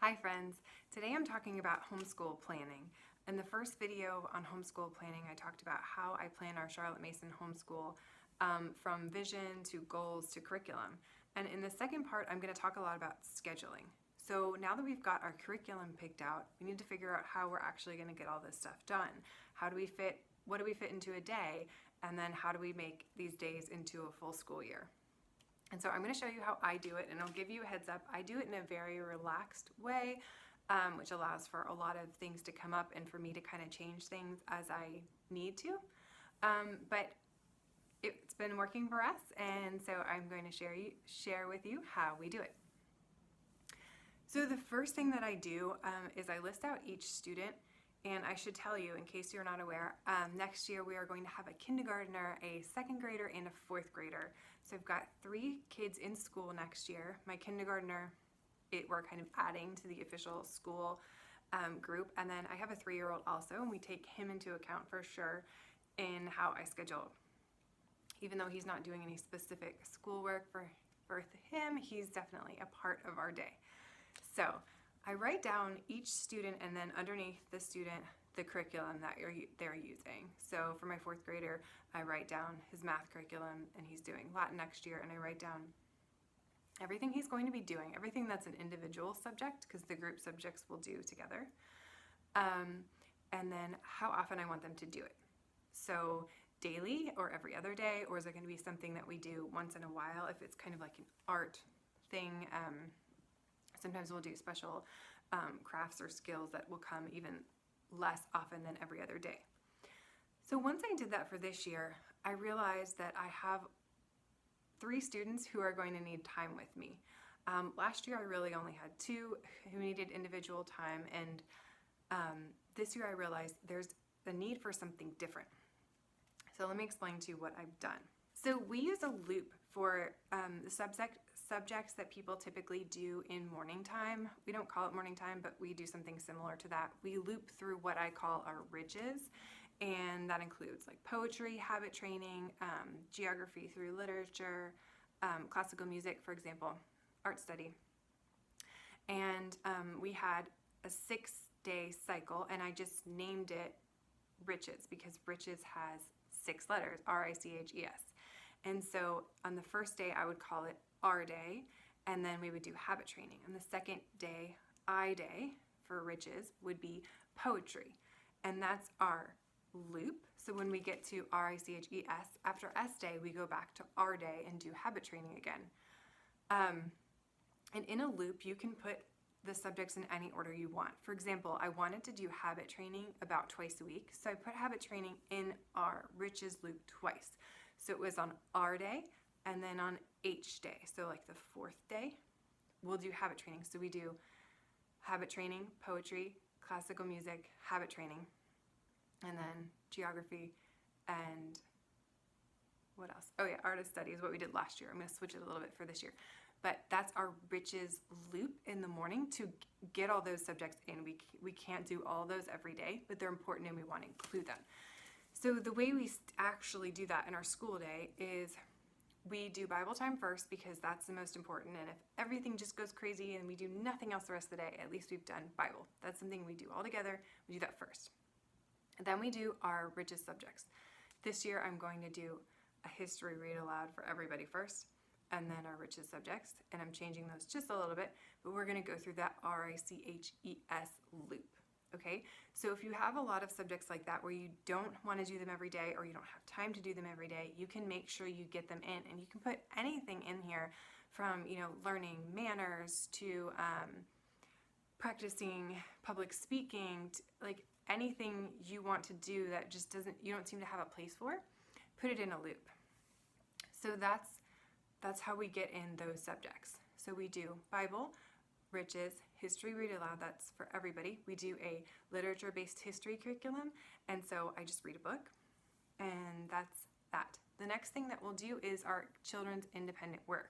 Hi friends, today I'm talking about homeschool planning. In the first video on homeschool planning, I talked about how I plan our Charlotte Mason homeschool from vision to goals to curriculum. And in the second part, I'm going to talk a lot about scheduling. So now that we've got our curriculum picked out, we need to figure out how we're actually going to get all this stuff done. What do we fit into a day? And then how do we make these days into a full school year? And so I'm going to show you how I do it, and I'll give you a heads up. I do it in a very relaxed way, which allows for a lot of things to come up and for me to kind of change things as I need to. But it's been working for us, and so I'm going to share with you how we do it. So the first thing that I do is I list out each student. And I should tell you, in case you're not aware, next year we are going to have a kindergartner, a second grader, and a fourth grader. So I've got 3 kids in school next year. My kindergartner, we're kind of adding to the official school group. And then I have a 3-year-old also, and we take him into account for sure in how I schedule. Even though he's not doing any specific schoolwork for him, he's definitely a part of our day. So I write down each student and then underneath the student the curriculum that they're using. So for my 4th grader, I write down his math curriculum, and he's doing Latin next year, and I write down everything he's going to be doing, everything that's an individual subject, because the group subjects will do together, and then how often I want them to do it. So daily or every other day, or is it going to be something that we do once in a while if it's kind of like an art thing? Sometimes we'll do special crafts or skills that will come even less often than every other day. So once I did that for this year, I realized that I have 3 students who are going to need time with me. Last year I really only had 2 who needed individual time, and this year I realized there's a need for something different. So let me explain to you what I've done. So we use a loop for the subjects that people typically do in morning time. We don't call it morning time, but we do something similar to that. We loop through what I call our ridges, and that includes like poetry, habit training, geography through literature, classical music, for example, art study. And we had a 6-day cycle, and I just named it Riches because Riches has 6 letters, R-I-C-H-E-S. And so on the first day, I would call it our day, and then we would do habit training. And the second day, I day for Riches, would be poetry. And that's our loop. So when we get to R-I-C-H-E-S, after S day, we go back to our day and do habit training again. And in a loop, you can put the subjects in any order you want. For example, I wanted to do habit training about twice a week, so I put habit training in our Riches loop twice. So it was on our day and then on H day. So like the 4th day, we'll do habit training. So we do habit training, poetry, classical music, habit training, and then geography, and what else? Oh yeah, art of study is what we did last year. I'm going to switch it a little bit for this year. But that's our Riches loop in the morning to get all those subjects in. We can't do all those every day, but they're important and we want to include them. So the way we actually do that in our school day is we do Bible time first because that's the most important. And if everything just goes crazy and we do nothing else the rest of the day, at least we've done Bible. That's something we do all together. We do that first. And then we do our Riches subjects. This year I'm going to do a history read aloud for everybody first, and then our Riches subjects. And I'm changing those just a little bit, but we're going to go through that R-I-C-H-E-S loop. Okay, so if you have a lot of subjects like that where you don't want to do them every day or you don't have time to do them every day, you can make sure you get them in, and you can put anything in here from, learning manners to practicing public speaking, to, like anything you want to do that just you don't seem to have a place for, put it in a loop. So that's how we get in those subjects. So we do Bible, Riches, history read aloud, that's for everybody. We do a literature-based history curriculum, and so I just read a book, and that's that. The next thing that we'll do is our children's independent work.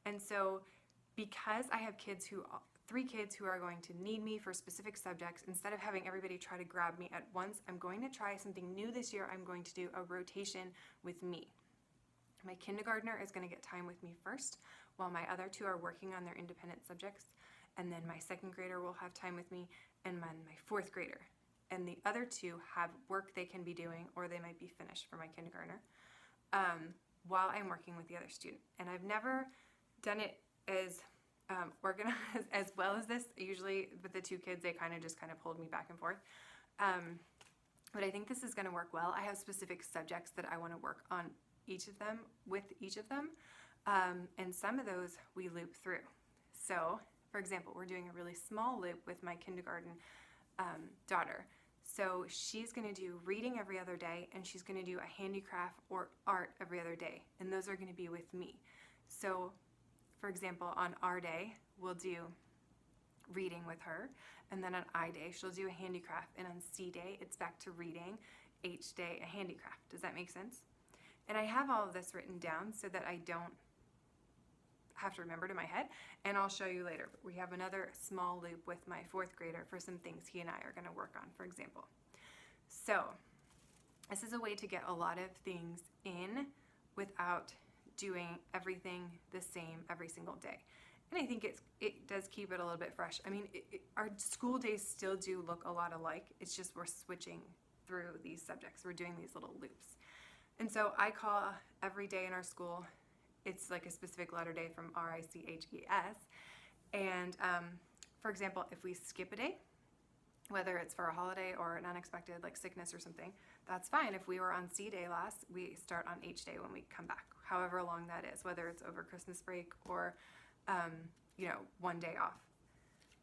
And so because I have 3 kids who are going to need me for specific subjects, instead of having everybody try to grab me at once, I'm going to try something new this year. I'm going to do a rotation with me. My kindergartner is going to get time with me first, while my other 2 are working on their independent subjects. and then my second grader will have time with me, and my fourth grader. And the other two have work they can be doing, or they might be finished for my kindergartner, while I'm working with the other student. And I've never done it as organized as well as this. Usually with the two kids, they kind of hold me back and forth. But I think this is going to work well. I have specific subjects that I want to work on with each of them. And some of those we loop through. So, for example, we're doing a really small loop with my kindergarten daughter. So she's going to do reading every other day, and she's going to do a handicraft or art every other day. And those are going to be with me. So, for example, on R day, we'll do reading with her. And then on I day, she'll do a handicraft. And on C day, it's back to reading. H day, a handicraft. Does that make sense? And I have all of this written down so that I don't have to remember it in my head, and I'll show you later. We have another small loop with my fourth grader for some things he and I are going to work on, for example. So this is a way to get a lot of things in without doing everything the same every single day. And I think it does keep it a little bit fresh. I mean, our school days still do look a lot alike. It's just we're switching through these subjects. We're doing these little loops. And so I call every day in our school, it's like a specific letter day from RICHES. And for example, if we skip a day, whether it's for a holiday or an unexpected like sickness or something, that's fine. If we were on C day last, we start on H day when we come back, however long that is, whether it's over Christmas break or, one day off.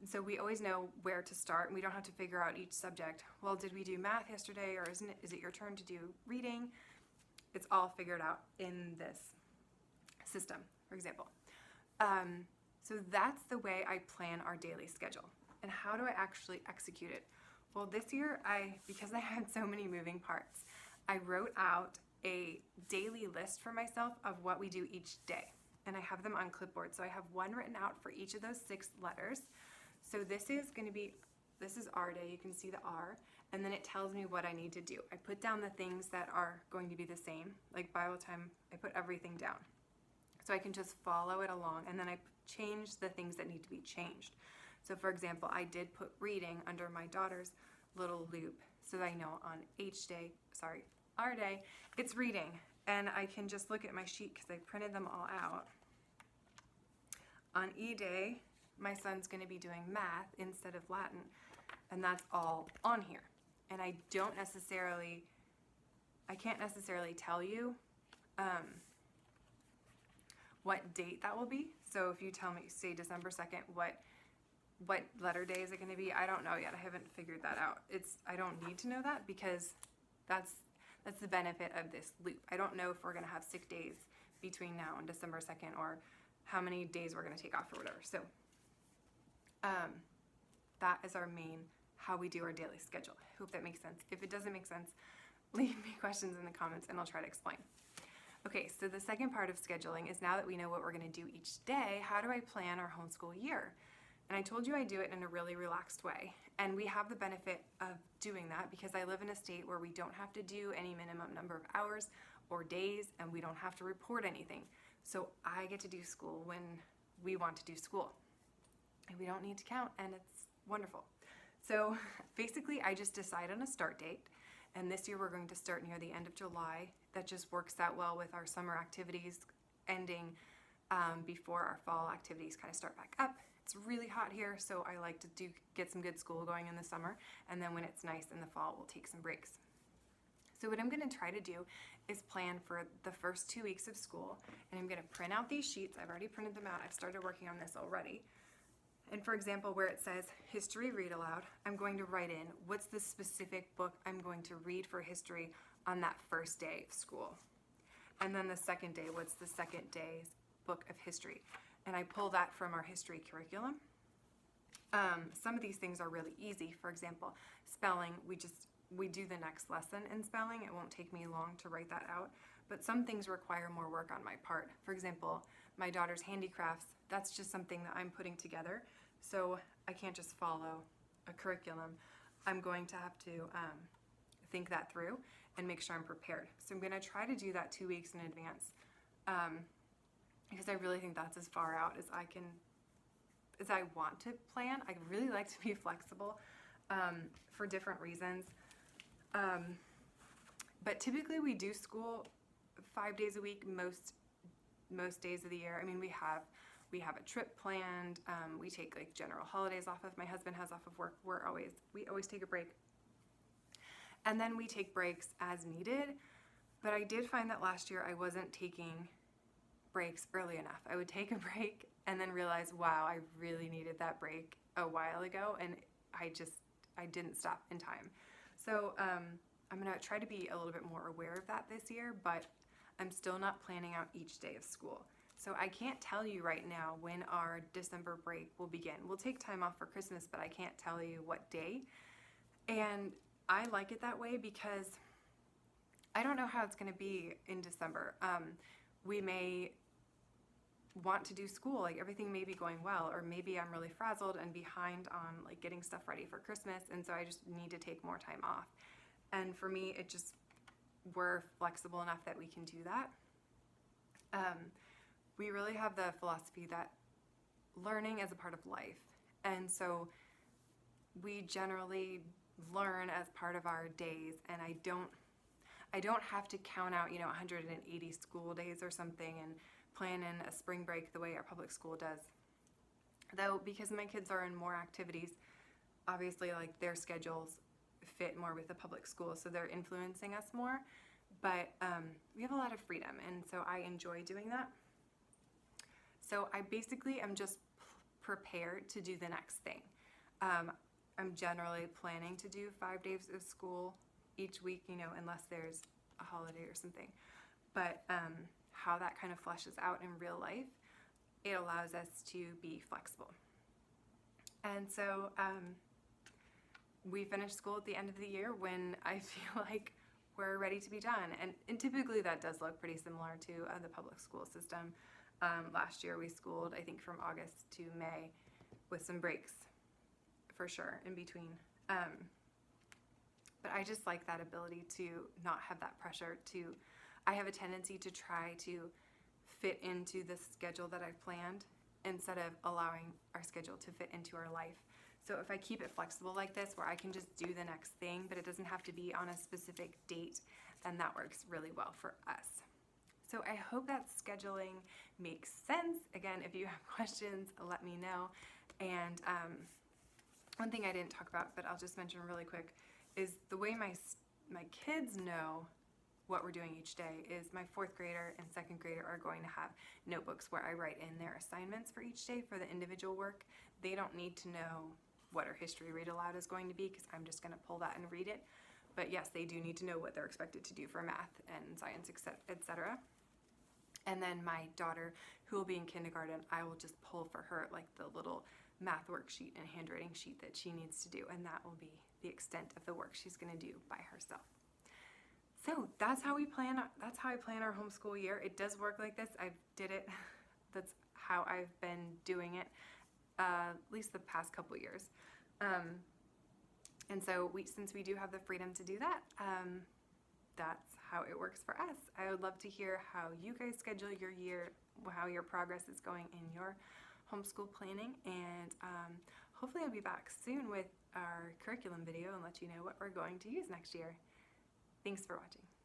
And so we always know where to start, and we don't have to figure out each subject. Well, did we do math yesterday, or is it your turn to do reading? It's all figured out in this system, for example. So that's the way I plan our daily schedule. And how do I actually execute it? Well, this year, because I had so many moving parts, I wrote out a daily list for myself of what we do each day. And I have them on clipboard. So I have one written out for each of those 6 letters. So this is R day, you can see the R, and then it tells me what I need to do. I put down the things that are going to be the same, like Bible time, I put everything down. So I can just follow it along, and then I change the things that need to be changed. So for example, I did put reading under my daughter's little loop, so that I know on R day, it's reading. And I can just look at my sheet because I printed them all out. On E day, my son's going to be doing math instead of Latin, and that's all on here. And I can't necessarily tell you what date that will be. So if you tell me, say December 2nd, what letter day is it going to be? I don't know yet. I haven't figured that out. I don't need to know that because that's the benefit of this loop. I don't know if we're going to have sick days between now and December 2nd, or how many days we're going to take off or whatever. So that is our main, how we do our daily schedule. I hope that makes sense. If it doesn't make sense, leave me questions in the comments and I'll try to explain. Okay, so the second part of scheduling is, now that we know what we're going to do each day, how do I plan our homeschool year? And I told you I do it in a really relaxed way. And we have the benefit of doing that because I live in a state where we don't have to do any minimum number of hours or days, and we don't have to report anything. So I get to do school when we want to do school. And we don't need to count, and it's wonderful. So basically, I just decide on a start date. And this year we're going to start near the end of July. That just works out well with our summer activities ending before our fall activities kind of start back up. It's really hot here, so I like to get some good school going in the summer, and then when it's nice in the fall, we'll take some breaks. So what I'm going to try to do is plan for the first 2 weeks of school, and I'm going to print out these sheets. I've already printed them out. I've started working on this already. And for example, where it says history read aloud, I'm going to write in what's the specific book I'm going to read for history on that first day of school. And then the second day, what's the second day's book of history? And I pull that from our history curriculum. Some of these things are really easy. For example, spelling, we do the next lesson in spelling. It won't take me long to write that out. But some things require more work on my part. For example, my daughter's handicrafts, that's just something that I'm putting together. So I can't just follow a curriculum. I'm going to have to think that through and make sure I'm prepared. So I'm going to try to do that 2 weeks in advance. Because I really think that's as far out as I can as I want to plan. I really like to be flexible for different reasons. But typically we do school 5 days a week, most days of the year. I mean, we have a trip planned. We take like general holidays off of. My husband has off of work. We always take a break, and then we take breaks as needed. But I did find that last year I wasn't taking breaks early enough. I would take a break and then realize, wow, I really needed that break a while ago, and I didn't stop in time. So I'm gonna try to be a little bit more aware of that this year, but I'm still not planning out each day of school. So I can't tell you right now when our December break will begin. We'll take time off for Christmas, but I can't tell you what day. And I like it that way because I don't know how it's going to be in December. We may want to do school, like everything may be going well, or maybe I'm really frazzled and behind on like getting stuff ready for Christmas, and so I just need to take more time off. And for me, we're flexible enough that we can do that. We really have the philosophy that learning is a part of life, and so we generally learn as part of our days, and I don't have to count out 180 school days or something and plan in a spring break the way our public school does. Though, because my kids are in more activities, obviously like their schedules fit more with the public school, so they're influencing us more, but we have a lot of freedom, and so I enjoy doing that. So I basically am just prepared to do the next thing. I'm generally planning to do 5 days of school each week, unless there's a holiday or something. But how that kind of fleshes out in real life, it allows us to be flexible. And so we finish school at the end of the year when I feel like we're ready to be done. And typically that does look pretty similar to the public school system. Last year we schooled, I think, from August to May with some breaks for sure in between. But I just like that ability to not have that pressure I have a tendency to try to fit into the schedule that I've planned instead of allowing our schedule to fit into our life. So if I keep it flexible like this, where I can just do the next thing, but it doesn't have to be on a specific date, then that works really well for us. So I hope that scheduling makes sense. Again, if you have questions, let me know. And one thing I didn't talk about, but I'll just mention really quick, is the way my kids know what we're doing each day is my 4th grader and 2nd grader are going to have notebooks where I write in their assignments for each day for the individual work. They don't need to know what our history read aloud is going to be because I'm just going to pull that and read it. But yes, they do need to know what they're expected to do for math and science, etc. And then my daughter, who will be in kindergarten, I will just pull for her like the little math worksheet and handwriting sheet that she needs to do, and that will be the extent of the work she's going to do by herself. So that's how I plan our homeschool year. It does work like this. I did it. That's how I've been doing it, at least the past couple years. And so since we do have the freedom to do that, that's how it works for us. I would love to hear how you guys schedule your year, how your progress is going in your homeschool planning, and hopefully I'll be back soon with our curriculum video and let you know what we're going to use next year. Thanks for watching.